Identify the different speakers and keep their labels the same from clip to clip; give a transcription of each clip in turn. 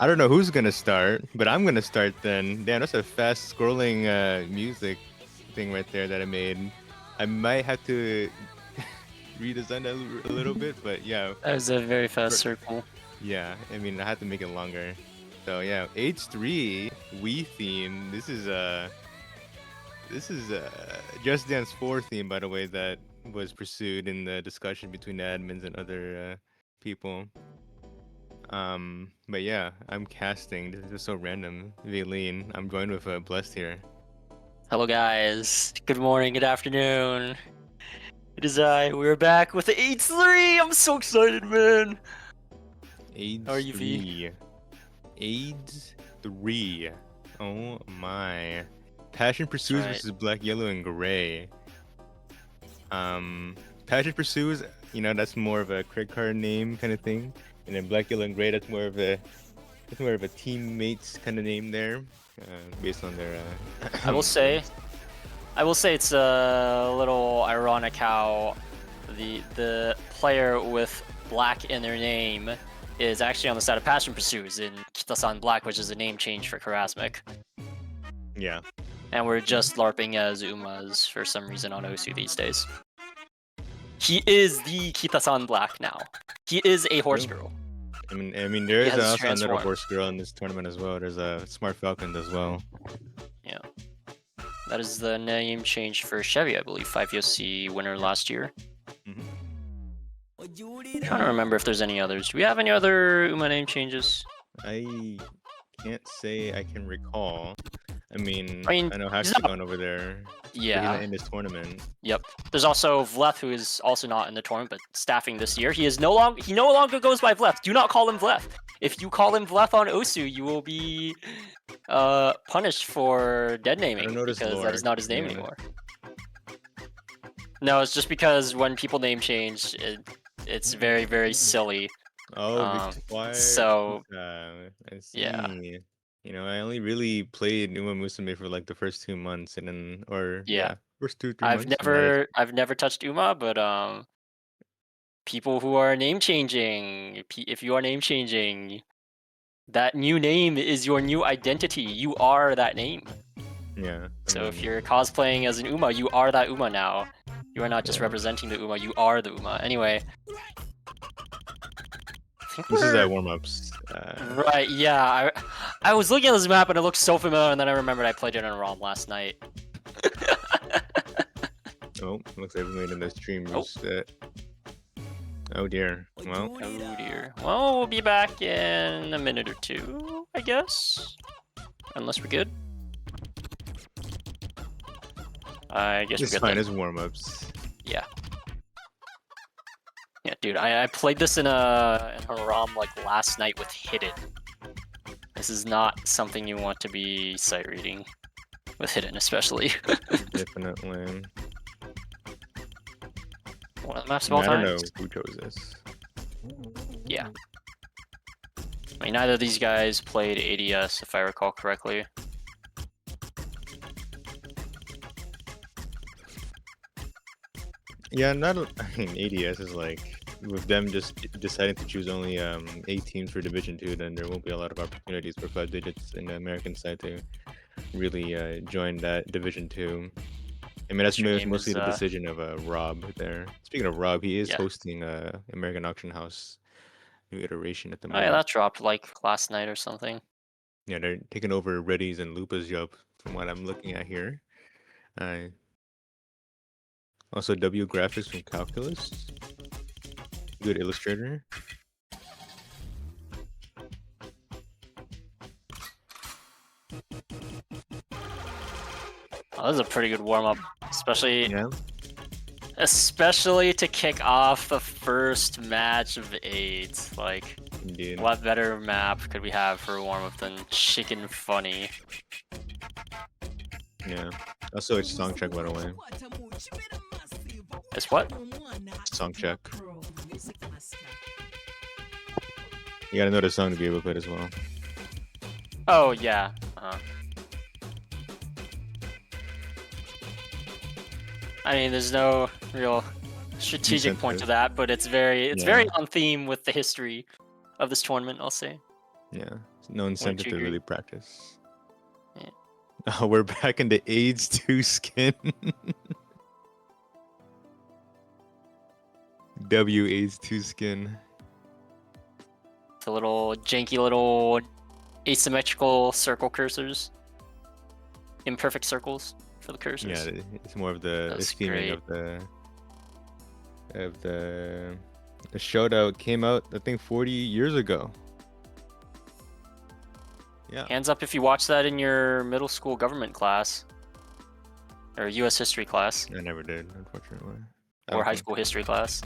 Speaker 1: I don't know who's gonna start, but I'm gonna start then. Damn, that's a fast scrolling music thing right there that I made. I might have to redesign that a little bit, but yeah.
Speaker 2: That was a very fast
Speaker 1: For-
Speaker 2: circle.
Speaker 1: Yeah, I mean, I had to make it longer. So yeah, AIDS3 Wii theme. This is Just Dance 4 theme, by the way, that was pursued in the discussion between the admins and other people. But yeah, I'm casting. This is so random. Valine. I'm joined with Blessed here.
Speaker 2: Hello guys. Good morning, good afternoon. It is I. We're back with the AIDS3. I'm so excited, man. How are you, V?
Speaker 1: AIDS3. AIDS3. Oh my. Passion Pursues
Speaker 2: right.
Speaker 1: versus Black, Yellow, and Gray. Passion Pursues, that's more of a credit card name kind of thing. And then Black, Yellow, and Gray, that's more of a teammates kind of name there, based on their.
Speaker 2: I will say it's a little ironic how the player with black in their name is actually on the side of Passion Pursues in Kitasan Black, which is a name change for Karasmic.
Speaker 1: Yeah.
Speaker 2: And we're just LARPing as Umas for some reason on Osu these days. He is the Kitasan Black now. He is a horse girl.
Speaker 1: I mean, there is
Speaker 2: has
Speaker 1: also another
Speaker 2: transformed.
Speaker 1: horse girl in this tournament as well. There's a Smart Falcon as well.
Speaker 2: Yeah. That is the name change for Chevy, I believe, 5USC winner last year.
Speaker 1: Mhm.
Speaker 2: I'm trying to remember if there's any others. Do we have any other Uma name changes?
Speaker 1: I can't say I can recall. I mean,
Speaker 2: I
Speaker 1: I know
Speaker 2: he's
Speaker 1: Hashtagon over there. But he's
Speaker 2: Yeah.
Speaker 1: not in this tournament.
Speaker 2: Yep. There's also Vleth, who is also not in the tournament, but staffing this year. He no longer goes by Vleth. Do not call him Vleth. If you call him Vleth on Osu, you will be punished for dead naming,
Speaker 1: know this
Speaker 2: because
Speaker 1: lore,
Speaker 2: that is not his
Speaker 1: to be
Speaker 2: name
Speaker 1: honest.
Speaker 2: anymore. No, it's just because when people name change, it's very, very silly.
Speaker 1: Oh, why?
Speaker 2: So
Speaker 1: I see.
Speaker 2: yeah.
Speaker 1: I only really played Uma Musume for like the first 2 months, and then, first 2-3
Speaker 2: I've
Speaker 1: months. and
Speaker 2: never touched Uma, but people who are name changing, if you are name changing, that new name is your new identity. You are that name.
Speaker 1: Yeah.
Speaker 2: So if you're cosplaying as an Uma, you are that Uma now. You are not just representing the Uma, you are the Uma. Anyway.
Speaker 1: This is at warm-ups.
Speaker 2: Right, yeah. I was looking at this map and it looked so familiar, and then I remembered I played it on ROM last night.
Speaker 1: Oh, looks like we made in the stream.
Speaker 2: Oh.
Speaker 1: Oh dear. Well.
Speaker 2: Oh dear. Well, we'll be back in a minute or two, I guess. Unless we're good. I guess
Speaker 1: It's
Speaker 2: we're good
Speaker 1: fine,
Speaker 2: then.
Speaker 1: it's warm-ups.
Speaker 2: Yeah. Yeah, dude, I played this in a ROM like last night with Hidden. This is not something you want to be sight reading with Hidden, especially.
Speaker 1: Definitely.
Speaker 2: One of the maps of all
Speaker 1: I don't
Speaker 2: times.
Speaker 1: know who chose this.
Speaker 2: Yeah. I mean, neither of these guys played ADS, if I recall correctly.
Speaker 1: Yeah, I mean, ADS is like, with them just deciding to choose only 8 teams for Division 2, then there won't be a lot of opportunities for 5 digits in the American side to really join that Division 2. I mean, that's mostly the decision of Rob there. Speaking of Rob, he is hosting American Auction House new iteration at the moment.
Speaker 2: Oh yeah, that dropped like last night or something.
Speaker 1: Yeah, they're taking over Reddy's and Lupa's job from what I'm looking at here. Also, W Graphics from Calculus. Good illustrator.
Speaker 2: Oh, this is a pretty good warm-up, especially to kick off the first match of AIDS. Like,
Speaker 1: Indeed.
Speaker 2: What better map could we have for a warm-up than Chicken Funny?
Speaker 1: Yeah. Also, it's song check, by the way.
Speaker 2: It's what?
Speaker 1: Song check. You gotta know the song to be able to play it as well.
Speaker 2: Oh yeah. I mean, there's no real strategic point to that, but it's very on theme with the history of this tournament, I'll say.
Speaker 1: Yeah. No
Speaker 2: Wouldn't
Speaker 1: incentive
Speaker 2: you
Speaker 1: to
Speaker 2: agree?
Speaker 1: really practice.
Speaker 2: Yeah.
Speaker 1: Oh, we're back into AIDS2 skin. W AIDS2 skin.
Speaker 2: The little janky little asymmetrical circle cursors. Imperfect circles for the
Speaker 1: Yeah,
Speaker 2: cursors.
Speaker 1: it's more of the
Speaker 2: That's
Speaker 1: theming
Speaker 2: great.
Speaker 1: of the show that came out, I think, 40 years ago. Yeah.
Speaker 2: Hands up if you watched that in your middle school government class. Or US history class.
Speaker 1: I never did, unfortunately.
Speaker 2: Or high school history class.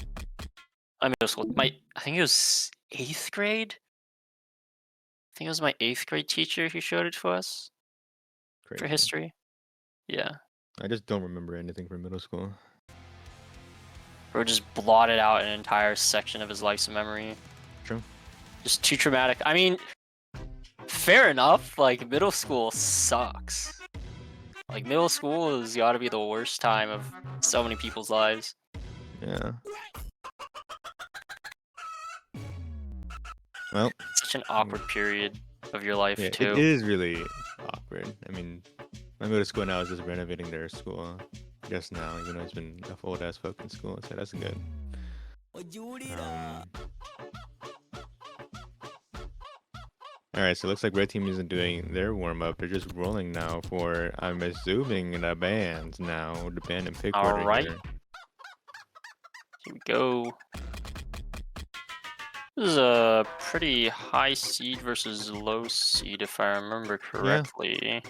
Speaker 2: I middle school. I think it was 8th grade? I think it was my 8th grade teacher who showed it to us for
Speaker 1: Crazy.
Speaker 2: history. Yeah.
Speaker 1: I just don't remember anything from middle school.
Speaker 2: Or just blotted out an entire section of his life's memory.
Speaker 1: True.
Speaker 2: Just too traumatic. I mean, fair enough. Like, middle school sucks. Like, middle school has got to be the worst time of so many people's lives.
Speaker 1: Yeah. Well,
Speaker 2: Such an awkward period of your life,
Speaker 1: yeah,
Speaker 2: too.
Speaker 1: it is really awkward. I mean, my middle school now is just renovating their school just now, even though it's been a old ass fucking school, so that's good. Alright, so it looks like red team isn't doing their warm-up. They're just rolling now for, I'm assuming, the bands now. The band and pick order
Speaker 2: Alright.
Speaker 1: here.
Speaker 2: Here we go. This is a pretty high seed versus low seed, if I remember correctly.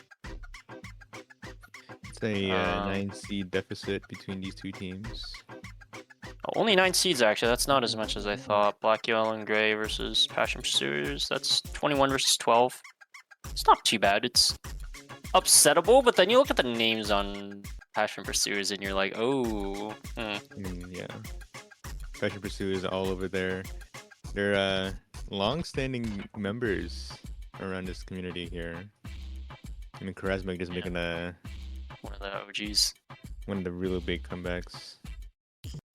Speaker 1: It's a 9 seed deficit between these two teams.
Speaker 2: Only 9 seeds, actually. That's not as much as I thought. Black, Yellow, and Gray versus Passion Pursuers. That's 21 versus 12. It's not too bad. It's upsettable, but then you look at the names on Passion Pursuers and you're like, oh.
Speaker 1: I mean, yeah. Passion Pursuers all over there. They're long-standing members around this community here. I mean, Charismatic just making
Speaker 2: one of the OGs.
Speaker 1: One of the really big comebacks.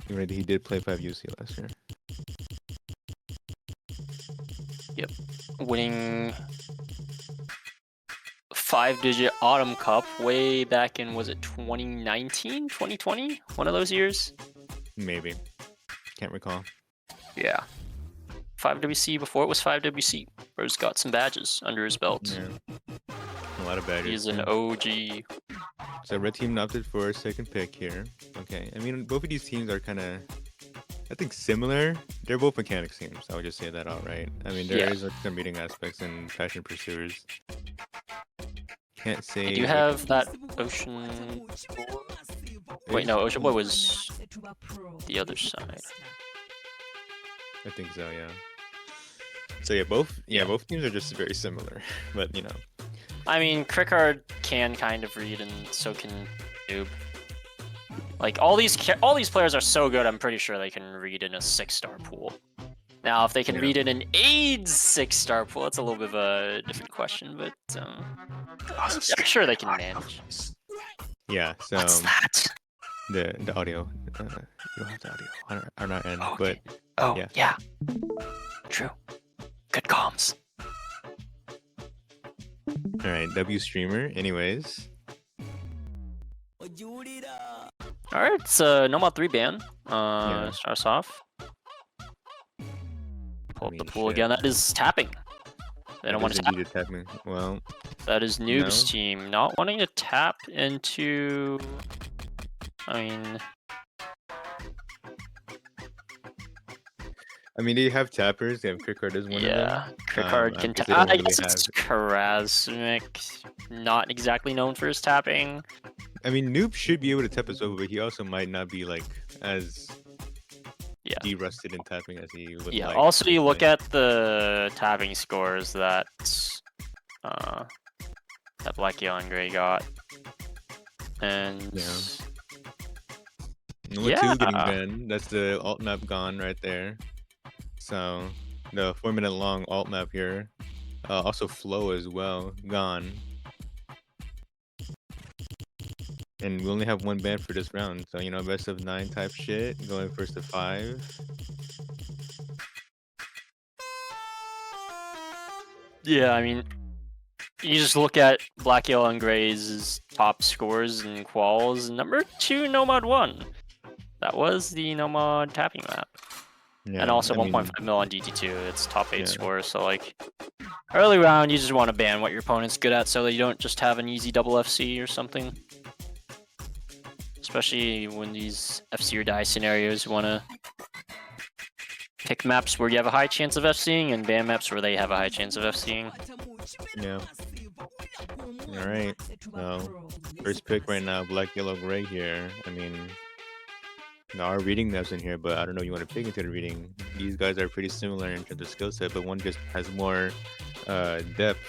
Speaker 1: He did play 5 UC last year.
Speaker 2: Yep. Winning 5-digit Autumn Cup way back in, was it 2019? 2020? One of those years?
Speaker 1: Maybe. Can't recall.
Speaker 2: Yeah. 5WC before it was 5WC. Bro's got some badges under his belt.
Speaker 1: Yeah. A lot of badges.
Speaker 2: He's an OG.
Speaker 1: So red team opted for a second pick here. Okay. I mean, both of these teams are kind of, I think, similar. They're both mechanics teams. I would just say that outright. I mean, there is some reading aspects in Passion Pursuers. Can't say.
Speaker 2: Do you have that Ocean Boy? Wait, no, Ocean Boy was the other side.
Speaker 1: I think so, yeah. So yeah, both teams are just very similar, but you know.
Speaker 2: I mean, Crickard can kind of read, and so can Noob. Like all these players are so good. I'm pretty sure they can read in a 6-star pool. Now, if they can read in an AIDS 6-star pool, that's a little bit of a different question, but I'm sure they can manage.
Speaker 1: Yeah. So
Speaker 2: what's that?
Speaker 1: The audio. You don't have the audio on our end,
Speaker 2: okay.
Speaker 1: but
Speaker 2: yeah. True. Good comms.
Speaker 1: All right, W streamer. Anyways.
Speaker 2: All right, it's Nomad 3 ban. Starts off. Pull up the pool again. That is tapping. They don't want to tap.
Speaker 1: Tapping. Well,
Speaker 2: that is Noob's team not wanting to tap into.
Speaker 1: I mean, they have tappers. They have Crickard as one of them.
Speaker 2: Yeah, Crickard can tap. I guess it's Charismatic, not exactly known for his tapping.
Speaker 1: I mean, Noob should be able to tap us over, but he also might not be like as de-rusted in tapping as he would like.
Speaker 2: Yeah, also you look at the tapping scores that that Black, Yellow, and Gray got. And
Speaker 1: Number 2 getting banned. That's the alt map gone right there. So the 4-minute long alt map here. Also flow as well, gone. And we only have 1 ban for this round, so you know, best of 9 type shit, going first to 5.
Speaker 2: Yeah, I mean, you just look at Black, Yellow, and Gray's top scores in quals. Number 2, Nomad 1. That was the Nomad tapping map. And
Speaker 1: Yeah,
Speaker 2: also
Speaker 1: I
Speaker 2: 1.5
Speaker 1: mean,
Speaker 2: mil on DT2. It's top 8
Speaker 1: yeah,
Speaker 2: score. So, like, early round, you just want to ban what your opponent's good at so that you don't just have an easy double FC or something. Especially when these FC or die scenarios, you want to pick maps where you have a high chance of FCing and ban maps where they have a high chance of FCing.
Speaker 1: yeah. All right. So first pick right now, Black, Yellow, Gray here. I mean, there are reading maps in here, but I don't know if you want to pick into the reading. These guys are pretty similar in terms of skill set, but one just has more depth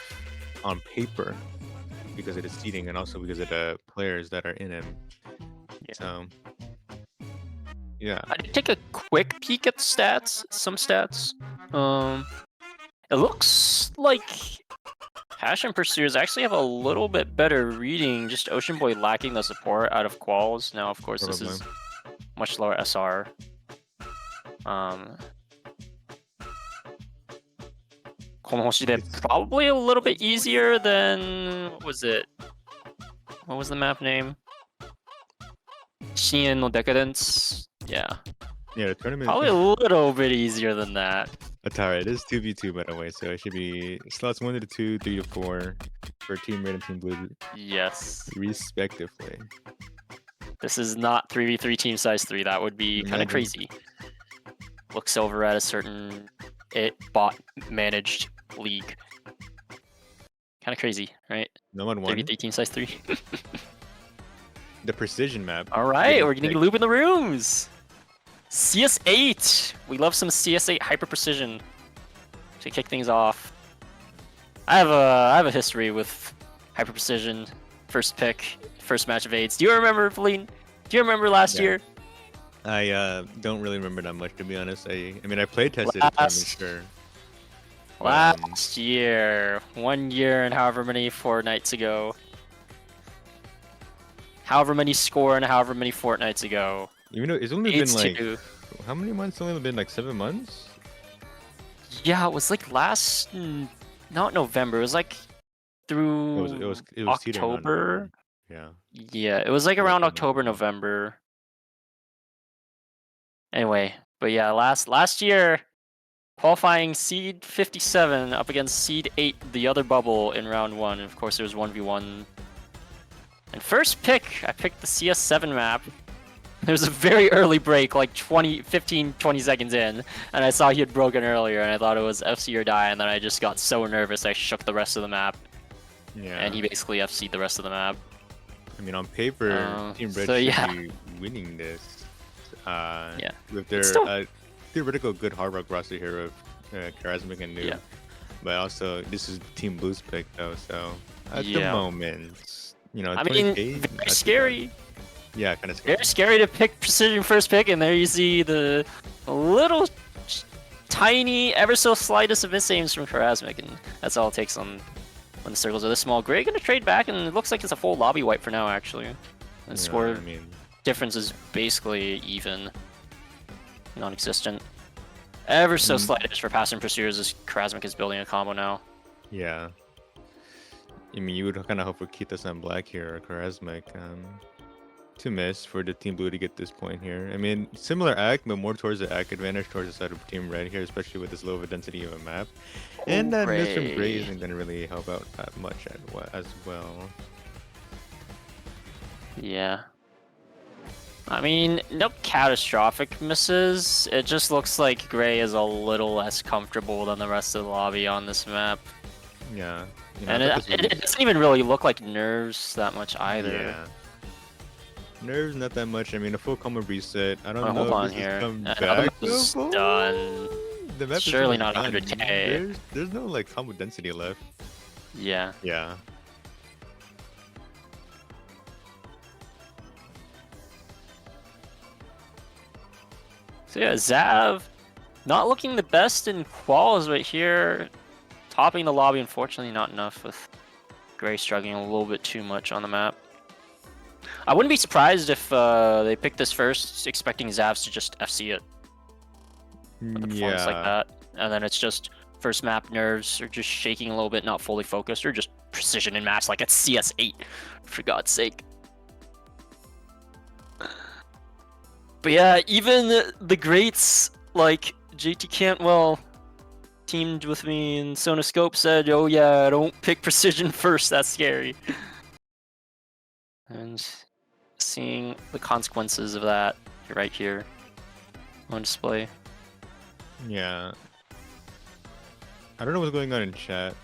Speaker 1: on paper because of the seating and also because of the players that are in him.
Speaker 2: Yeah.
Speaker 1: So, yeah.
Speaker 2: I did take a quick peek at the stats, some stats. It looks like Passion Pursuers actually have a little bit better reading, just Ocean Boy lacking the support out of quals. Now, of course, this is much lower SR. Konohoshi probably a little bit easier than, what was it? What was the map name? Shien no Decadence? Yeah.
Speaker 1: Yeah, the tournament.
Speaker 2: Probably a little bit easier than that.
Speaker 1: Atara, it is 2v2 by the way, so it should be slots 1 to 2, 3 to 4 for Team Red and Team Blue.
Speaker 2: Yes.
Speaker 1: Respectively.
Speaker 2: This is not 3v3 team size 3. That would be kind of crazy. Looks over at a certain bot managed league. Kind of crazy, right?
Speaker 1: No one won.
Speaker 2: 3v3 team size 3.
Speaker 1: The precision map.
Speaker 2: All right, we're gonna loop in the rooms. CS8. We love some CS8 hyper precision to kick things off. I have a history with hyper precision. First pick, first match of AIDS. Do you remember, Feline? Do you remember last year?
Speaker 1: I don't really remember that much, to be honest. I mean, I play tested it, I'm sure.
Speaker 2: Last year, 1 year and however many fortnights ago. However many score and however many fortnights ago.
Speaker 1: Even though it's only been like, how many months? It's only been like 7 months?
Speaker 2: Yeah, it was like last, not November. It was like through
Speaker 1: it was
Speaker 2: October.
Speaker 1: Yeah.
Speaker 2: Yeah, it was like around October, November. Anyway, but yeah, last year, qualifying seed 57 up against seed 8, the other bubble in round 1. And of course, there was 1v1. And first pick, I picked the CS7 map. There was a very early break, like 15, 20 seconds in, and I saw he had broken earlier, and I thought it was FC or die, and then I just got so nervous I shook the rest of the map.
Speaker 1: Yeah.
Speaker 2: And he basically FC'd the rest of the map.
Speaker 1: I mean, on paper, Team Red should be winning this.
Speaker 2: Yeah.
Speaker 1: With their theoretical good hard rock roster here of Charismatic and Noob.
Speaker 2: Yeah.
Speaker 1: But also, this is Team Blue's pick, though, so at the moment, you know,
Speaker 2: I mean, very scary.
Speaker 1: Yeah, kind of scary.
Speaker 2: Very scary to pick precision first pick, and there you see the little tiny, ever so slightest of miss aims from Charismatic, and that's all it takes when the circles are this small. Grayy gonna trade back, and it looks like it's a full lobby wipe for now, actually. And score difference is basically even, non-existent. Ever so slightest for Passion Pursuers as Charismatic is building a combo now.
Speaker 1: Yeah. I mean, you would kind of hope for Kitas on black here or Charismatic to miss for the Team Blue to get this point here. I mean, similar act, but more towards the act advantage towards the side of Team Red here, especially with this low of a density of a map. And that miss from Grayy isn't going to really help out that much as well.
Speaker 2: Yeah. I mean, no catastrophic misses. It just looks like Grayy is a little less comfortable than the rest of the lobby on this map.
Speaker 1: Yeah. You know,
Speaker 2: and it doesn't even really look like nerves that much either.
Speaker 1: Yeah. Nerves not that much. I mean, a full combo reset. I don't know.
Speaker 2: Hold on here.
Speaker 1: Done.
Speaker 2: The map surely not 100k.
Speaker 1: There's no like combo density left.
Speaker 2: Yeah.
Speaker 1: Yeah.
Speaker 2: So yeah, Zav, not looking the best in quals, but here, topping the lobby, unfortunately not enough, with Grayy struggling a little bit too much on the map. I wouldn't be surprised if they picked this first, expecting Zavs to just FC it. With a performance like that. And then it's just first map nerves, or just shaking a little bit, not fully focused, or just precision in match like it's CS8, for God's sake. But yeah, even the greats like JT Cantwell teamed with me and Sonoscope said, "Oh yeah, don't pick precision first. That's scary." And seeing the consequences of that right here on display.
Speaker 1: Yeah. I don't know what's going on in chat.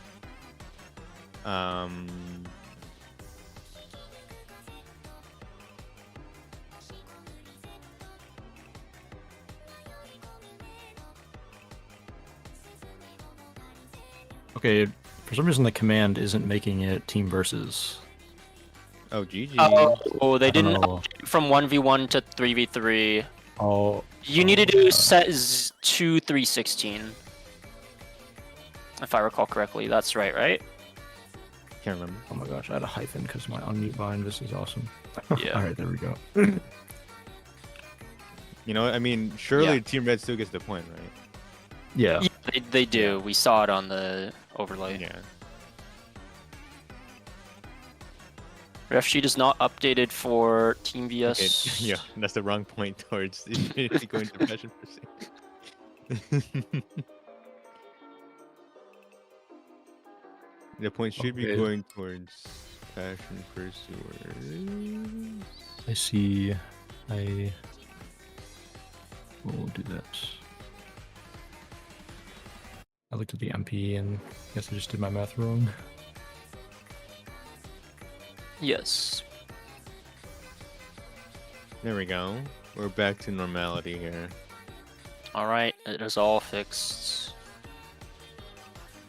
Speaker 3: Okay, for some reason the command isn't making it team versus.
Speaker 1: Oh, GG.
Speaker 2: Oh, they
Speaker 3: I don't
Speaker 2: didn't
Speaker 3: know.
Speaker 2: update from 1v1 to 3v3.
Speaker 3: Oh,
Speaker 2: You need to do set 2 316. If I recall correctly, that's right?
Speaker 1: Can't remember.
Speaker 3: oh my gosh, I had a hyphen because my unmute bind. This is awesome.
Speaker 2: Yeah.
Speaker 3: All right, there we go.
Speaker 1: You know, I mean, surely
Speaker 2: Yeah.
Speaker 1: Team Red still gets the point, right?
Speaker 3: Yeah.
Speaker 2: Yeah, they do. We saw it on the overlay.
Speaker 1: Yeah.
Speaker 2: Ref sheet is not updated for Team
Speaker 1: Okay.
Speaker 2: VS.
Speaker 1: Yeah, that's the wrong point towards going to passion pursuit. The point should be
Speaker 3: Okay.
Speaker 1: going towards passion pursuers.
Speaker 3: I see. I will do that. I looked at the MP and guess I just did my math wrong.
Speaker 2: Yes.
Speaker 1: There we go. We're back to normality here.
Speaker 2: Alright, it is all fixed.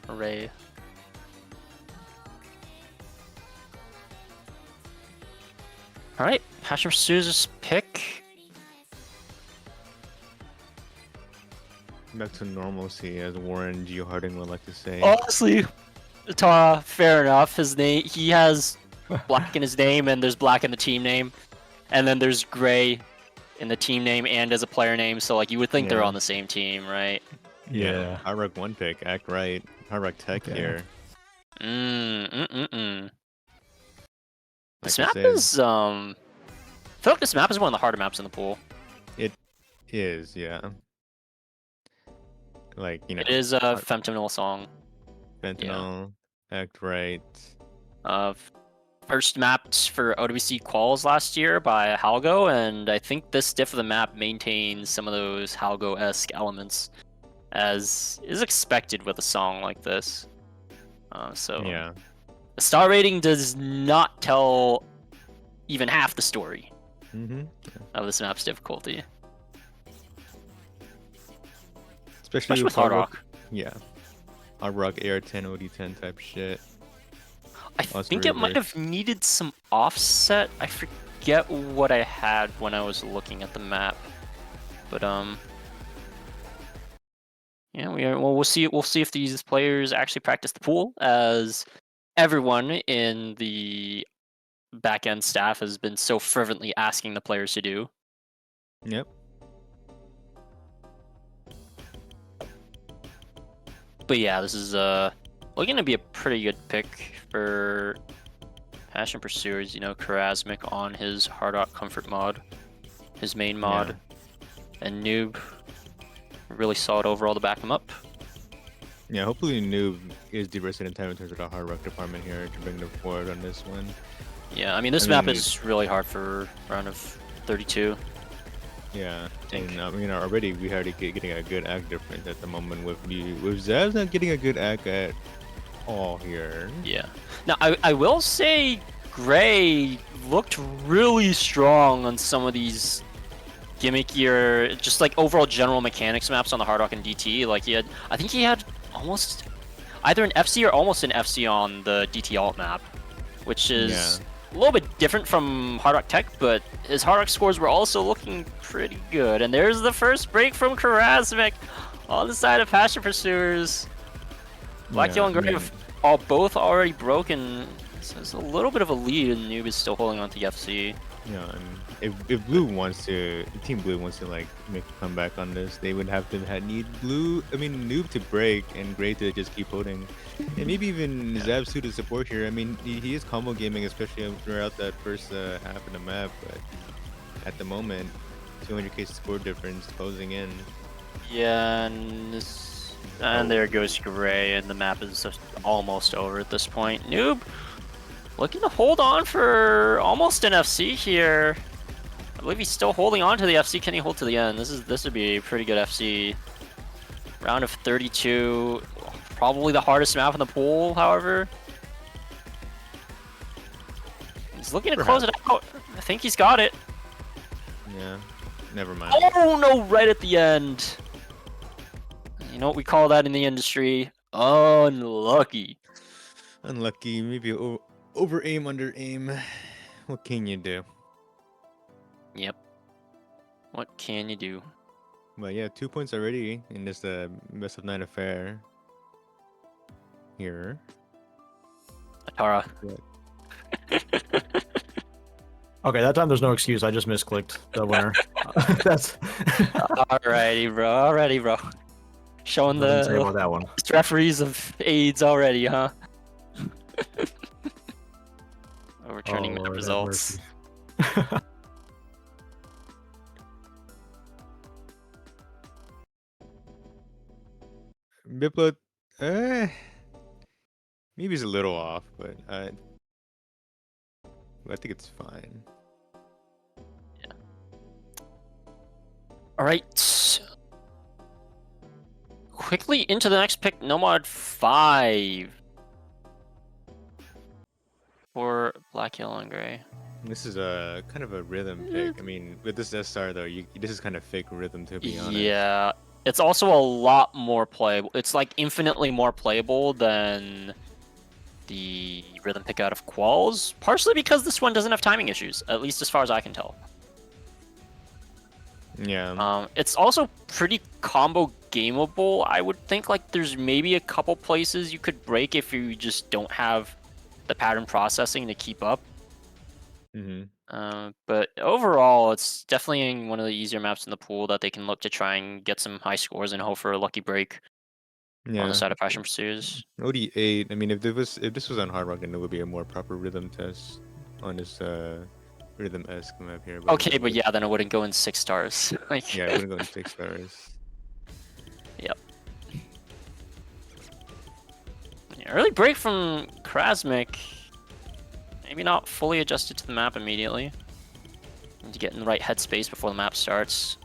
Speaker 2: Hooray. Alright, Passion Pursuer's pick.
Speaker 1: Back to normalcy, as Warren G. Harding would like to say.
Speaker 2: Honestly, Tara, fair enough. His name, he has black in his name, and there's black in the team name, and then there's gray in the team name and as a player name. So like you would think they're
Speaker 1: Yeah.
Speaker 2: on the same team, right?
Speaker 3: Yeah.
Speaker 1: Hard Rock 1 pick, act right. Hard Rock Tech
Speaker 3: Okay.
Speaker 1: here.
Speaker 2: This
Speaker 1: Like I
Speaker 2: map
Speaker 1: said,
Speaker 2: is I feel like this map is one of the harder maps in the pool.
Speaker 1: is, yeah. Like, you know,
Speaker 2: It is a Femtonil song.
Speaker 1: Fentanyl, act right.
Speaker 2: First mapped for OWC quals last year by Halgo, and I think this diff of the map maintains some of those Halgo-esque elements, as is expected with a song like this. So
Speaker 1: Yeah.
Speaker 2: the star rating does not tell even half the story
Speaker 1: Mm-hmm.
Speaker 2: of this map's difficulty,
Speaker 1: Especially
Speaker 2: with Hard Rock.
Speaker 1: Yeah. Hard Rock AR10, OD10 type shit.
Speaker 2: I
Speaker 1: Lots
Speaker 2: think
Speaker 1: of
Speaker 2: it might
Speaker 1: reverse.
Speaker 2: have needed some offset. I forget what I had when I was looking at the map, but yeah, we'll see. We'll see if these players actually practice the pool, as everyone in the back end staff has been so fervently asking the players to do.
Speaker 1: Yep.
Speaker 2: But yeah, this is looking to be a pretty good pick for Passion Pursuers. You know, Karasmic on his Hard Rock Comfort mod, his main mod, and Noob really solid overall to back him up.
Speaker 1: Yeah, hopefully Noob is the resident time in terms of the Hard Rock department here to bring them forward on this one.
Speaker 2: Yeah, I mean this
Speaker 1: I
Speaker 2: map
Speaker 1: mean,
Speaker 2: is really hard for round of 32.
Speaker 1: Yeah,
Speaker 2: think.
Speaker 1: and I mean already we already getting a good act difference at the moment with Zaz not getting a good act at all here.
Speaker 2: Yeah. Now I will say Grayy looked really strong on some of these gimmickier, just like overall general mechanics maps on the Hard Rock and DT. Like I think he had almost either an FC or almost an FC on the DT alt map, which is a little bit different from Hard Rock Tech, but his Hard Rock scores were also looking pretty good. And there's the first break from Karasmic on the side of Passion Pursuers. Black Yellow and Grayy have both already broken So there's a little bit of a lead, and Noob is still holding on to the FC.
Speaker 1: Yeah, and if Blue wants to, Team Blue wants to like make a comeback on this, they would have to need Noob to break and Grayy to just keep holding, and maybe even Zabsu to support here. I mean, he is combo gaming, especially throughout that first half of the map, but at the moment, 200k score difference closing in.
Speaker 2: Yeah, and there goes Grayy, and the map is just almost over at this point. Noob looking to hold on for almost an FC here. I believe he's still holding on to the FC. Can he hold to the end? This would be a pretty good FC. Round of 32. Probably the hardest map in the pool, however. He's looking to close it out. I think he's got it.
Speaker 1: Yeah, never mind.
Speaker 2: Oh no, right at the end. You know what we call that in the industry? Unlucky.
Speaker 1: Unlucky, maybe over aim, under aim. What can you do?
Speaker 2: Yep. What can you do?
Speaker 1: But yeah, 2 points already in this best of 9 affair. Here.
Speaker 3: Atara. Okay, that time there's no excuse. I just misclicked the winner. That's
Speaker 2: Alrighty, bro. Alrighty, bro. Showing
Speaker 3: nothing to say about that one.
Speaker 2: referees of AIDS already, huh? Overturning the
Speaker 3: Lord,
Speaker 2: results.
Speaker 1: Biplo, maybe it's a little off, but I think it's fine.
Speaker 2: Yeah. All right. Quickly into the next pick, Nomad 5 for Black, Yellow, and Grayy.
Speaker 1: This is a kind of a rhythm pick. I mean, with this SR though, this is kind of fake rhythm to be honest.
Speaker 2: Yeah, it's also a lot more playable. It's like infinitely more playable than the rhythm pick out of Qualls, partially because this one doesn't have timing issues, at least as far as I can tell.
Speaker 1: Yeah.
Speaker 2: It's also pretty combo gameable. I would think like there's maybe a couple places you could break if you just don't have the pattern processing to keep up. But overall, it's definitely one of the easier maps in the pool that they can look to try and get some high scores and hope for a lucky break on the side of Passion Pursuers.
Speaker 1: OD8. I mean, if this was on Hard Rock, then it would be a more proper rhythm test on this rhythm-esque map here. But
Speaker 2: okay, but yeah, then it wouldn't go in 6 stars. Like...
Speaker 1: yeah, it wouldn't go in 6 stars.
Speaker 2: Yep. Yeah, early break from Krasmik. Maybe not fully adjusted to the map immediately. Need to get in the right headspace before the map starts.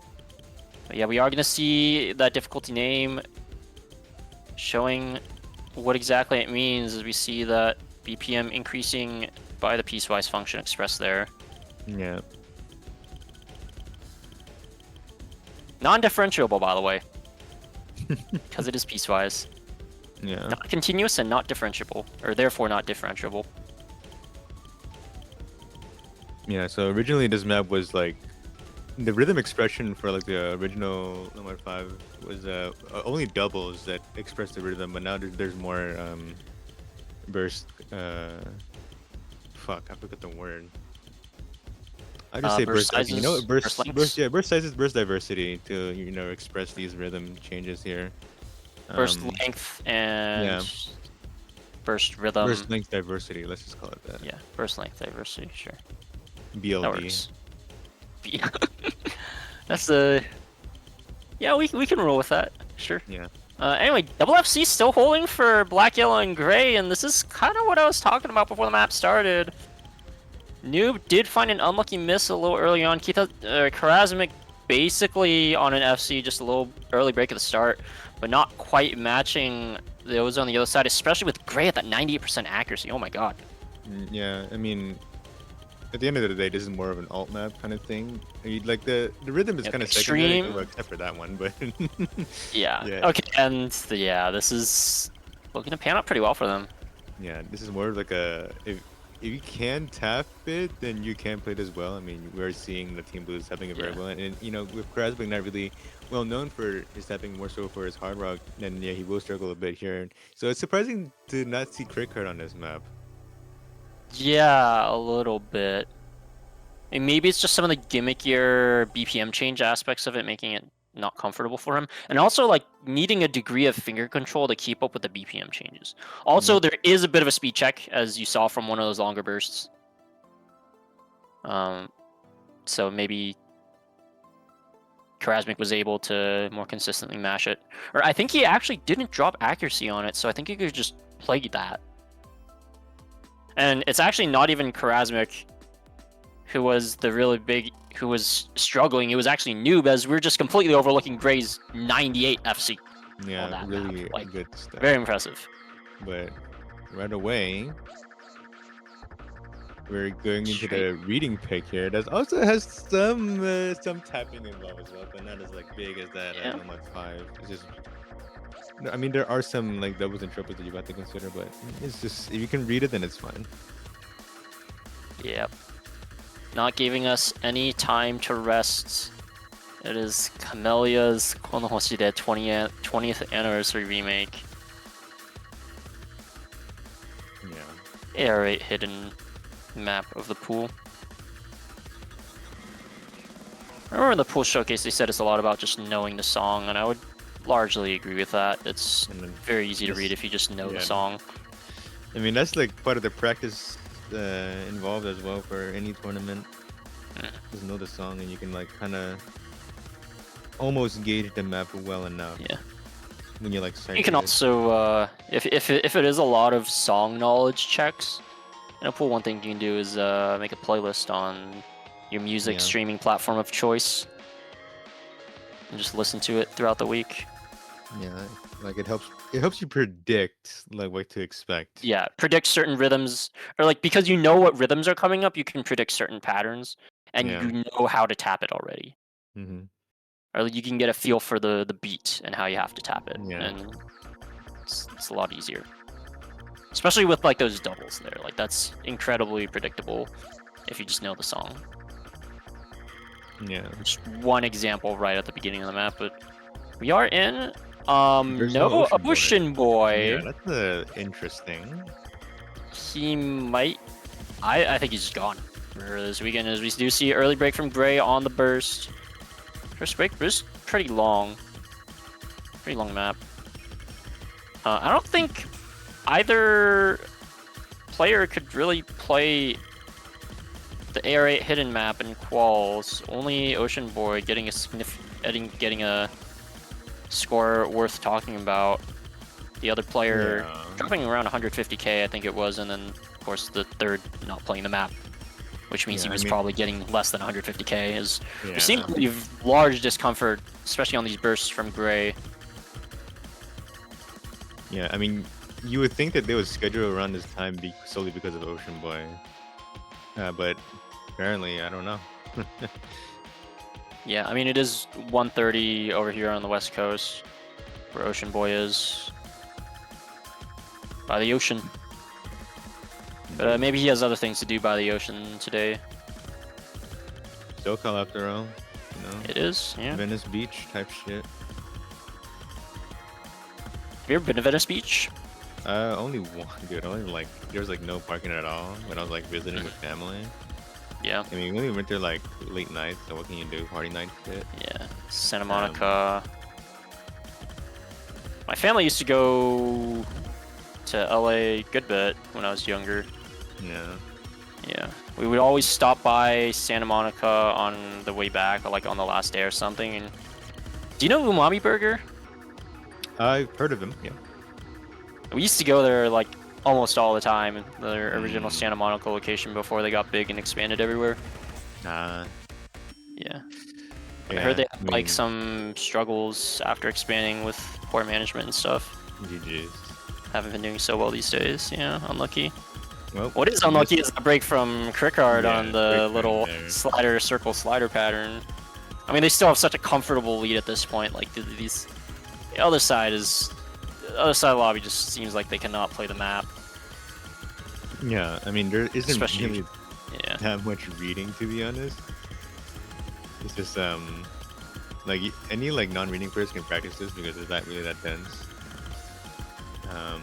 Speaker 2: But yeah, we are going to see that difficulty name showing what exactly it means as we see that BPM increasing by the piecewise function expressed there.
Speaker 1: Yeah.
Speaker 2: Non-differentiable, by the way. Because it is piecewise.
Speaker 1: Yeah.
Speaker 2: Not continuous and not differentiable, or therefore not differentiable.
Speaker 1: Yeah, so originally this map was like the rhythm expression for like the original Nomad 5 was only doubles that express the rhythm, but now there's more burst. Fuck, I forgot the word. I just say burst.
Speaker 2: Sizes,
Speaker 1: you know, burst sizes, burst diversity to express these rhythm changes here.
Speaker 2: Burst length and burst rhythm.
Speaker 1: Burst length diversity. Let's just call it that.
Speaker 2: Yeah, burst length diversity. Sure.
Speaker 1: BLD.
Speaker 2: That works. That's the. Yeah, we can roll with that. Sure.
Speaker 1: Yeah.
Speaker 2: Anyway, Double FC still holding for Black, Yellow, and Grayy, and this is kind of what I was talking about before the map started. Noob did find an unlucky miss a little early on. Krasmik basically on an FC, just a little early break at the start, but not quite matching those on the other side, especially with Grayy at that 98% accuracy. Oh my god.
Speaker 1: Yeah, I mean, at the end of the day, this is more of an alt map kind of thing. Like the rhythm is kind of secondary, well, except for that one, but
Speaker 2: yeah. Okay, and this is looking to pan out pretty well for them.
Speaker 1: Yeah, this is more of like a if you can tap it, then you can play it as well. I mean, we're seeing the Team Blues tapping it very well, and with Krasmik not really well known for his tapping, more so for his hard rock, then yeah, he will struggle a bit here. So it's surprising to not see crit card on this map.
Speaker 2: Yeah, a little bit. And maybe it's just some of the gimmickier BPM change aspects of it making it not comfortable for him. And also like needing a degree of finger control to keep up with the BPM changes. Also,
Speaker 1: Yep.
Speaker 2: there is a bit of a speed check, as you saw from one of those longer bursts. So maybe Karasmik was able to more consistently mash it. Or I think he actually didn't drop accuracy on it, so I think he could just play that. And it's actually not even Karasmik who was the really big, who was struggling. It was actually Noob, as we're just completely overlooking Gray's 98 FC.
Speaker 1: Yeah,
Speaker 2: on that
Speaker 1: really
Speaker 2: map. Like,
Speaker 1: good stuff.
Speaker 2: very impressive.
Speaker 1: But right away, we're going into the reading pick here. That also has some tapping involved as well, but not as like big as that
Speaker 2: Yeah.
Speaker 1: Nomad 5. It's just, no, I mean, there are some like doubles and triples that you have to consider, but it's just, if you can read it, then it's fine.
Speaker 2: Yep. Not giving us any time to rest. It is Camellia's Konohoshide 20th anniversary remake.
Speaker 1: Yeah.
Speaker 2: AR8 hidden map of the pool. I remember in the pool showcase they said it's a lot about just knowing the song, and I would largely agree with that. It's very easy to read if you just know the song.
Speaker 1: I mean, that's like part of the practice involved as well for any tournament. Just know the song, and you can like kind of almost gauge the map well enough.
Speaker 2: Yeah.
Speaker 1: When you like
Speaker 2: You can also, if it is a lot of song knowledge checks in a pool, one thing you can do is make a playlist on your music streaming platform of choice, and just listen to it throughout the week.
Speaker 1: Yeah, like it helps you predict like what to expect.
Speaker 2: Yeah, predict certain rhythms, or like because you know what rhythms are coming up, you can predict certain patterns, and you know how to tap it already. Or you can get a feel for the beat and how you have to tap it, and it's a lot easier. Especially with like those doubles there, like that's incredibly predictable if you just know the song.
Speaker 1: Yeah.
Speaker 2: Just one example right at the beginning of the map, but we are in
Speaker 1: There's
Speaker 2: no
Speaker 1: no
Speaker 2: Ocean Boy.
Speaker 1: Yeah, that's interesting.
Speaker 2: He might. I think he's just gone for this weekend, as we do see early break from Grayy on the burst. First break is pretty long map. I don't think either player could really play the AR8 hidden map in quals. Only Ocean Boy getting a score worth talking about. The other player dropping around 150k, I think it was, and then of course the third not playing the map, which means he was probably getting less than 150k. As we're seeing large discomfort, especially on these bursts from Grayy.
Speaker 1: Yeah, I mean, you would think that they would schedule around this time solely because of Ocean Boy, but apparently, I don't know.
Speaker 2: Yeah, I mean, it is 1:30 over here on the west coast, where Ocean Boy is. By the ocean. But maybe he has other things to do by the ocean today.
Speaker 1: SoCal after all, you know?
Speaker 2: It is, yeah.
Speaker 1: Venice Beach type shit.
Speaker 2: Have you ever been to Venice Beach?
Speaker 1: Only one, dude. Only like, there was like no parking at all when I was like visiting with family.
Speaker 2: Yeah.
Speaker 1: I mean, we only went there like late nights, so what can you do? Party night shit?
Speaker 2: Yeah. Santa Monica. My family used to go to LA good bit when I was younger.
Speaker 1: Yeah.
Speaker 2: Yeah. We would always stop by Santa Monica on the way back, or like on the last day or something. And do you know Umami Burger?
Speaker 1: I've heard of him, yeah.
Speaker 2: We used to go there like almost all the time, their original Santa Monica location before they got big and expanded everywhere. Yeah. I heard they had like some struggles after expanding with poor management and stuff.
Speaker 1: GG's.
Speaker 2: Haven't been doing so well these days. Yeah, unlucky.
Speaker 1: Well,
Speaker 2: what is unlucky is the break from Crickard on the little circle slider pattern. I mean, they still have such a comfortable lead at this point. Like the other side of the lobby just seems like they cannot play the map.
Speaker 1: Yeah, I mean, there isn't really
Speaker 2: Yeah.
Speaker 1: that much reading, to be honest. It's just like any like non-reading person can practice this because it's not really that dense.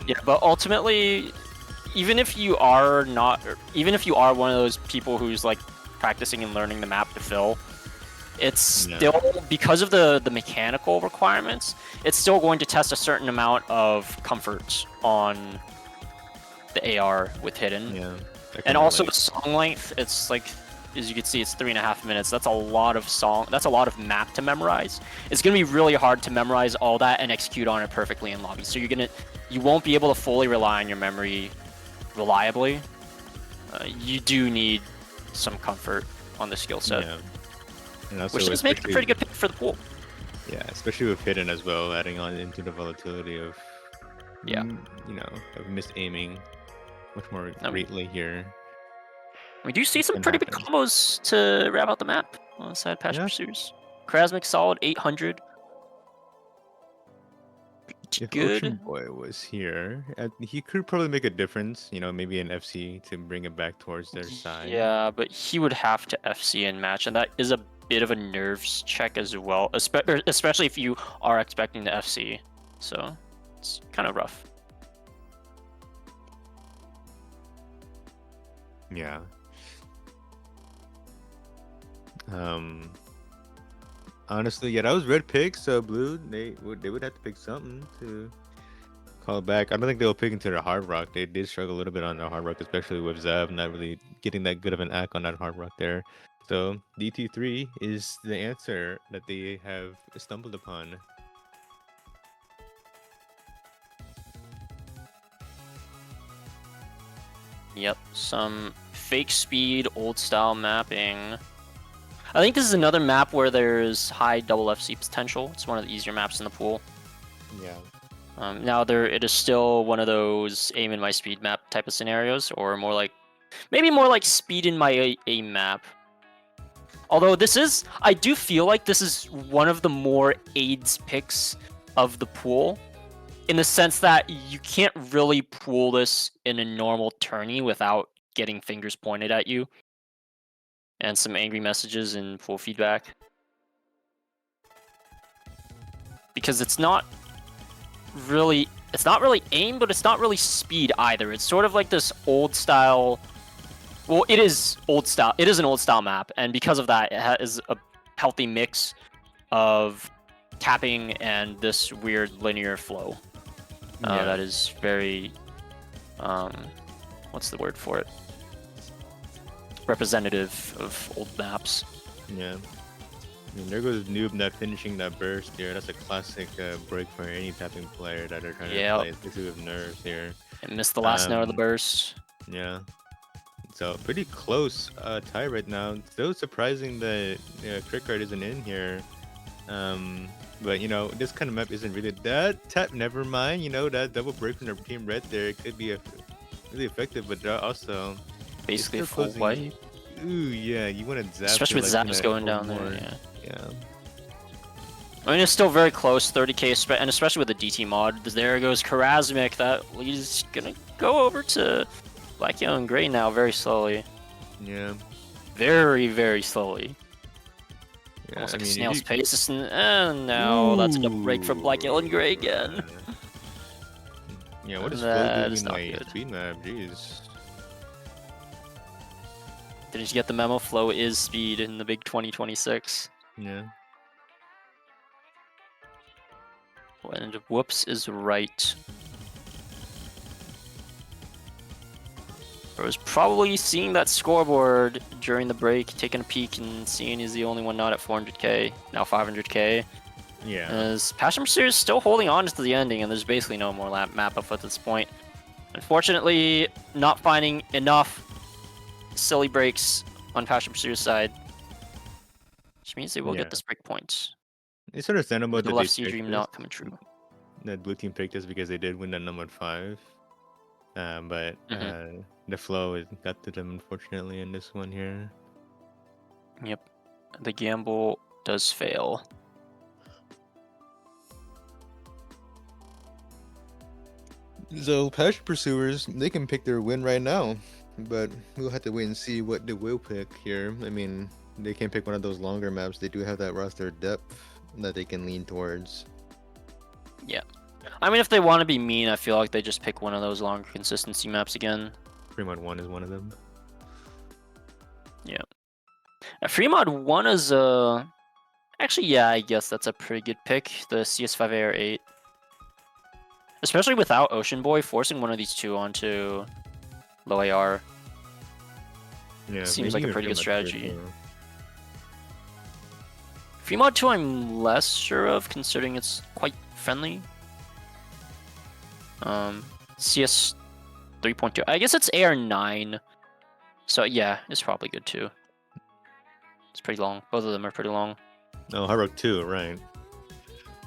Speaker 2: Yeah, but ultimately even if you are not, even if you are one of those people who's like practicing and learning the map to fill, it's still, because of the mechanical requirements, it's still going to test a certain amount of comfort on the AR with hidden.
Speaker 1: Yeah.
Speaker 2: And also the song length, it's like, as you can see, it's 3.5 minutes. That's a lot of song. That's a lot of map to memorize. It's gonna be really hard to memorize all that and execute on it perfectly in lobby. So you won't be able to fully rely on your memory reliably. You do need some comfort on the skill set,
Speaker 1: And also
Speaker 2: which does make it a pretty good pick for the pool.
Speaker 1: Yeah, especially with hidden as well, adding on into the volatility of of missed aiming much more greatly here.
Speaker 2: We do see some
Speaker 1: can
Speaker 2: pretty big
Speaker 1: happen.
Speaker 2: combos to wrap out the map on the side of Passion Pursuers. Krasmik solid 800.
Speaker 1: If
Speaker 2: Good.
Speaker 1: Ocean Boy was here, he could probably make a difference. Maybe an FC to bring it back towards their side.
Speaker 2: Yeah, but he would have to FC in match, and that is a bit of a nerves check as well, especially if you are expecting the FC. So it's kind of rough.
Speaker 1: Yeah. Honestly, yeah, that was red pick. So blue, they would have to pick something to call back. I don't think they'll pick into their hard rock. They did struggle a little bit on their hard rock, especially with Zav not really getting that good of an act on that hard rock there. So DT3 is the answer that they have stumbled upon.
Speaker 2: Yep, some fake speed, old style mapping. I think this is another map where there's high double FC potential. It's one of the easier maps in the pool.
Speaker 1: Yeah.
Speaker 2: Now it is still one of those aim in my speed map type of scenarios, or maybe more like speed in my aim map. Although I do feel like this is one of the more AIDS picks of the pool, in the sense that you can't really pool this in a normal tourney without getting fingers pointed at you and some angry messages and pool feedback. Because it's not really aim, but it's not really speed either. It's sort of like this old style. Well, it is old style. It is an old style map, and because of that, it has a healthy mix of tapping and this weird linear flow. That is very, what's the word for it? Representative of old maps.
Speaker 1: Yeah. I mean, there goes Noob not finishing that burst here. That's a classic break for any tapping player that are trying to play, especially with nerves here.
Speaker 2: And missed the last note of the burst.
Speaker 1: Yeah. So pretty close tie right now. Still surprising that Crickard isn't in here. But this kind of map isn't really that tap. Never mind. That double break from their team red there could be really effective, but also
Speaker 2: basically full white.
Speaker 1: Ooh, yeah, you want to zap.
Speaker 2: Especially with zaps going down
Speaker 1: more.
Speaker 2: there.
Speaker 1: Yeah.
Speaker 2: I mean, it's still very close, 30k, and especially with the DT mod. There goes Krasmik. That he's gonna go over to Black, Yellow, and Grayy now very slowly.
Speaker 1: Yeah.
Speaker 2: Very, very slowly.
Speaker 1: Yeah,
Speaker 2: almost like a snail's pace. And no, that's a double break from Black, Yellow, and Grayy again.
Speaker 1: Yeah, what is Flow doing in my speed map? Jeez.
Speaker 2: Didn't you get the memo? Flow is speed in the big 2026.
Speaker 1: Yeah.
Speaker 2: And whoops is right. I was probably seeing that scoreboard during the break, taking a peek and seeing he's the only one not at 400k, now 500k.
Speaker 1: Yeah.
Speaker 2: As Passion Pursuer is still holding on to the ending, and there's basically no more map up at this point. Unfortunately, not finding enough silly breaks on Passion Pursuer's side, which means they will get this break point.
Speaker 1: It's understandable that
Speaker 2: the left C dream not coming true.
Speaker 1: That blue team picked us because they did win that number 5. But the flow got to them, unfortunately, in this one here.
Speaker 2: Yep. The gamble does fail.
Speaker 1: So, Passion Pursuers, they can pick their win right now. But we'll have to wait and see what they will pick here. I mean, they can pick one of those longer maps. They do have that roster depth that they can lean towards.
Speaker 2: Yeah. I mean, if they want to be mean, I feel like they just pick one of those longer consistency maps again.
Speaker 1: Fremont 1 is one of them.
Speaker 2: Yeah. Fremont 1 is actually, yeah, I guess that's a pretty good pick. The CS5A or 8. Especially without Ocean Boy, forcing one of these two onto low AR.
Speaker 1: Yeah,
Speaker 2: Seems
Speaker 1: maybe
Speaker 2: like a
Speaker 1: even
Speaker 2: pretty good
Speaker 1: Fremont 2
Speaker 2: strategy.
Speaker 1: too.
Speaker 2: Fremont 2 I'm less sure of, considering it's quite friendly. CS 3.2. I guess it's AR9. So yeah, it's probably good too. It's pretty long. Both of them are pretty long.
Speaker 1: Oh, Hard Rock 2, right.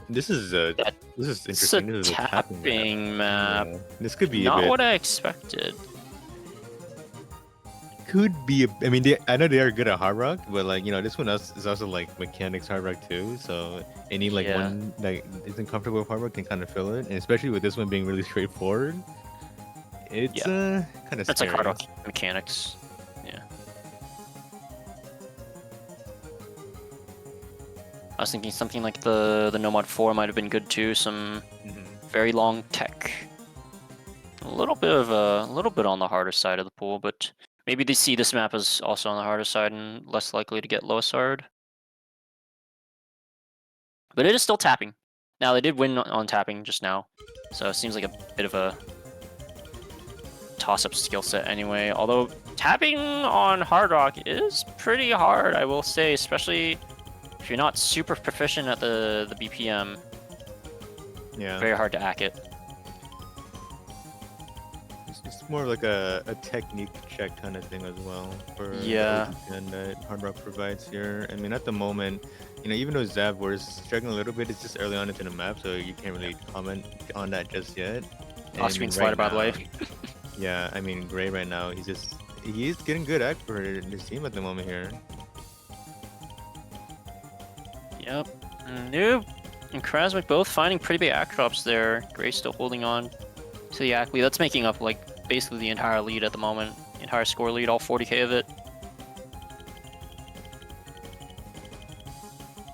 Speaker 1: This is
Speaker 2: Yeah,
Speaker 1: this is
Speaker 2: it's a
Speaker 1: interesting. This is a tapping
Speaker 2: map.
Speaker 1: Yeah. This could be a
Speaker 2: Not
Speaker 1: bit.
Speaker 2: what I expected.
Speaker 1: Could be. I mean, I know they are good at Hard Rock, but like this one is also like mechanics Hard Rock too. So any like
Speaker 2: Yeah.
Speaker 1: one like isn't comfortable with Hard Rock can kind of fill it, and especially with this one being really straightforward, it's kind of.
Speaker 2: It's like Hard Rock mechanics. Yeah. I was thinking something like the Nomad 4 might have been good too. Some very long tech. A little bit on the harder side of the pool, but maybe they see this map as also on the harder side and less likely to get lowest hard. But it is still tapping. Now they did win on tapping just now, so it seems like a bit of a toss-up skill set anyway. Although tapping on Hard Rock is pretty hard, I will say, especially if you're not super proficient at the BPM.
Speaker 1: Yeah.
Speaker 2: Very hard to hack it.
Speaker 1: It's more like a technique check kind of thing as well for and that Hard Rock provides here. I mean, at the moment, even though Zav was struggling a little bit, it's just early on into the map, so you can't really comment on that just yet.
Speaker 2: Off-screen slider, by the way.
Speaker 1: Yeah, I mean, Grayy right now, he's getting good act for his team at the moment here.
Speaker 2: Yep. Noob and Krasmic both finding pretty big act drops there. Grayy still holding on to the act lead. That's making up like basically the entire lead at the moment. The entire score lead, all 40k of it.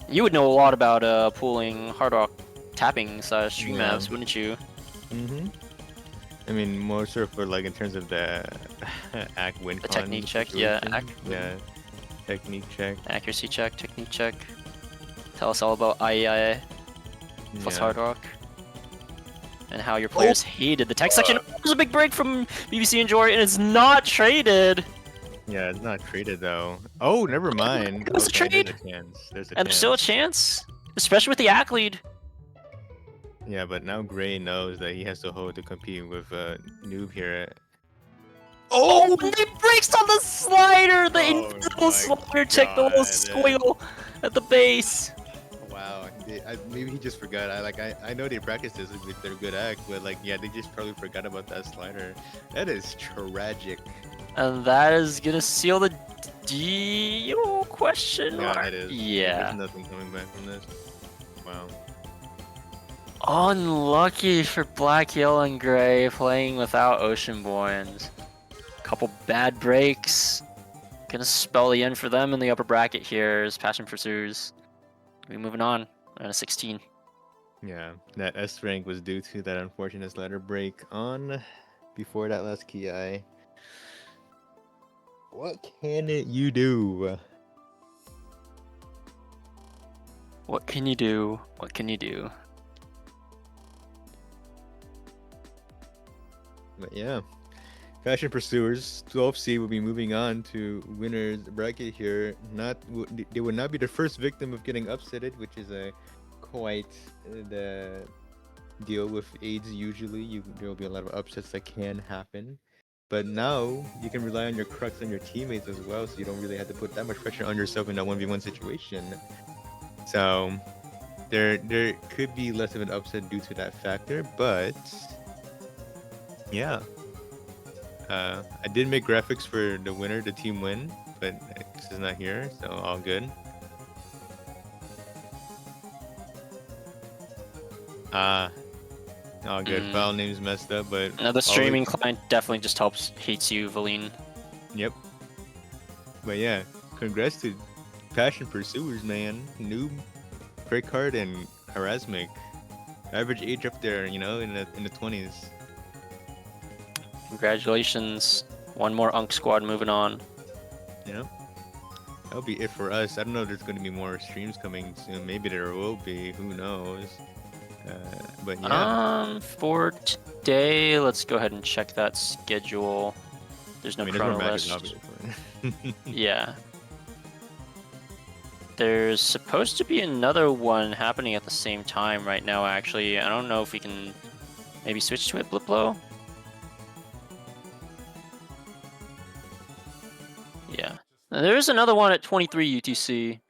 Speaker 2: You would know a lot about pooling Hard Rock tapping stream maps, wouldn't you?
Speaker 1: Mm-hmm. I mean, more so for like in terms of the act win.
Speaker 2: The technique check, yeah.
Speaker 1: Technique check.
Speaker 2: Accuracy check, technique check. Tell us all about IEIA plus Hard Rock. And how your players hated the tech section. There's a big break from BBC and Jory, and it's not traded.
Speaker 1: Yeah, it's not traded though. Oh, never mind.
Speaker 2: There's a trade.
Speaker 1: There's a chance.
Speaker 2: There's still a chance, especially with the act lead.
Speaker 1: Yeah, but now Grayy knows that he has to hold to compete with Noob here.
Speaker 2: Oh, it breaks on the slider! The invisible slider checked the little squiggle at the base.
Speaker 1: Wow, maybe he just forgot. I know they practice this with their good act, but like they just probably forgot about that slider. That is tragic.
Speaker 2: And that is gonna seal the deal? Question mark.
Speaker 1: Yeah, it is.
Speaker 2: Yeah.
Speaker 1: There's nothing coming back from this. Wow.
Speaker 2: Unlucky for Black Hill and Grayy playing without Ocean Boys. Couple bad breaks. Gonna spell the end for them in the upper bracket here as Passion Pursuers. We moving on. We're at a 16.
Speaker 1: Yeah, that S rank was due to that unfortunate slider break on before that last KI. What can you do?
Speaker 2: What can you do? What can you do?
Speaker 1: But yeah, Fashion Pursuers 12C will be moving on to winners bracket here. They would not be the first victim of getting upsetted, which is quite the deal with AIDS. Usually, there will be a lot of upsets that can happen. But now you can rely on your crux on your teammates as well, so you don't really have to put that much pressure on yourself in that 1v1 situation. So there could be less of an upset due to that factor, but yeah. I did make graphics for the winner, the team win, but this is not here, so all good. All good. File name's messed up, but
Speaker 2: now the streaming client definitely just hates you, Valine.
Speaker 1: Yep. But yeah, congrats to Passion Pursuers, man. Noob, Breakheart, and Harasmic. Average age up there, you know, in the 20s.
Speaker 2: Congratulations. One more Unk squad moving on.
Speaker 1: You know, that'll be it for us. I don't know if there's going to be more streams coming soon. Maybe there will be. Who knows? But yeah.
Speaker 2: For today, let's go ahead and check that schedule. There's no
Speaker 1: I mean, there's more
Speaker 2: chrono
Speaker 1: matches,
Speaker 2: list.
Speaker 1: obviously.
Speaker 2: Yeah. There's supposed to be another one happening at the same time right now, actually. I don't know if we can maybe switch to it, Bliplo? Yeah. And there's another one at 23 UTC.